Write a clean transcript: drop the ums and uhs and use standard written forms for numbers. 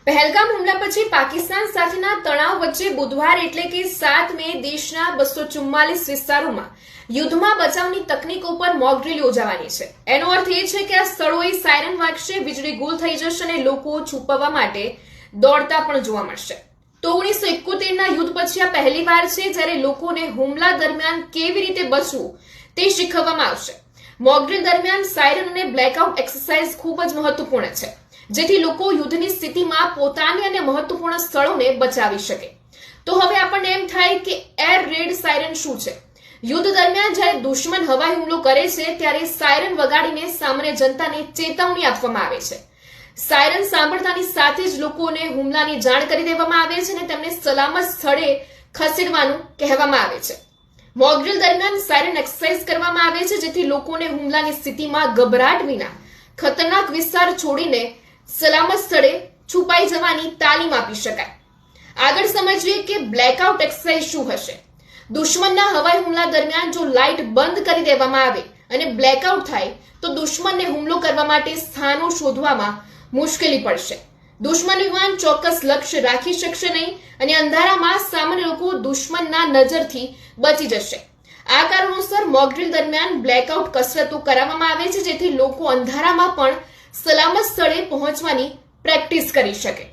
પહેલગામ હુમલા પછી પાકિસ્તાન સાથેના તણાવ વચ્ચે બુધવાર એટલે કે 7 મે દેશના 244 વિસ્તારોમાં યુદ્ધમાં બચાવની તકનીકો પર મોક ડ્રીલ યોજાવાની છે। એનો અર્થ એ છે કે આ સ્થળોએ સાયરન વાગશે, વીજળી ગુલ થઈ જશે અને લોકો છુપવા માટે દોડતા પણ જોવા મળશે। તો 1971 ના યુદ્ધ પછી આ પહેલીવાર છે જ્યારે લોકોને હુમલા દરમિયાન કેવી રીતે બચવું તે શીખવવામાં આવશે। મોક ડ્રીલ દરમિયાન સાયરન અને બ્લેકઆઉટ એક્સરસાઇઝ ખૂબ જ મહત્વપૂર્ણ છે, જેથી લોકો યુદ્ધની સ્થિતિમાં પોતાની અને મહત્વપૂર્ણ સ્થળોને બચાવી શકે। તો હવે આપણને એમ થાય કે એર રેડ સાયરન શું છે? યુદ્ધ દરમિયાન જ્યારે દુશ્મન હવાઈ હુમલો કરે છે ત્યારે સાયરન વગાડીને સામાન્ય જનતાને ચેતવણી આપવામાં આવે છે। સાયરન સાંભળતાની સાથે જ લોકોને હુમલાની જાણ કરી દેવામાં આવે છે અને તેમને સલામત સ્થળે ખસેડવાનું કહેવામાં આવે છે। મોક ડ્રીલ દરમિયાન સાયરન એક્સરસાઇઝ કરવામાં આવે છે, જેથી લોકોને હુમલાની સ્થિતિમાં ગભરાટ વિના ખતરનાક વિસ્તાર છોડીને સલામત સ્થળે છુપાઈ જવાની તાલીમ આપી શકાય। આગળ સમજીએ કે બ્લેકઆઉટ એક્સરસાઇઝ શું હશે। દુશ્મનના હવાઈ હુમલા દરમિયાન જો લાઇટ બંધ કરી દેવામાં આવે અને બ્લેકઆઉટ થાય તો દુશ્મનને હુમલો કરવા માટે સ્થાનો શોધવામાં મુશ્કેલી પડશે। દુશ્મન વિમાન ચોક્કસ લક્ષ્ય રાખી શકશે નહીં અને અંધારામાં સામાન્ય લોકો દુશ્મનના નજરથી બચી જશે। આ કારણોસર મોક ડ્રીલ દરમિયાન બ્લેકઆઉટ કસરતો કરાવવામાં આવે છે, જેથી લોકો અંધારામાં પણ સલામત સ્થળે પહોંચવાની પ્રેક્ટિસ કરી શકે।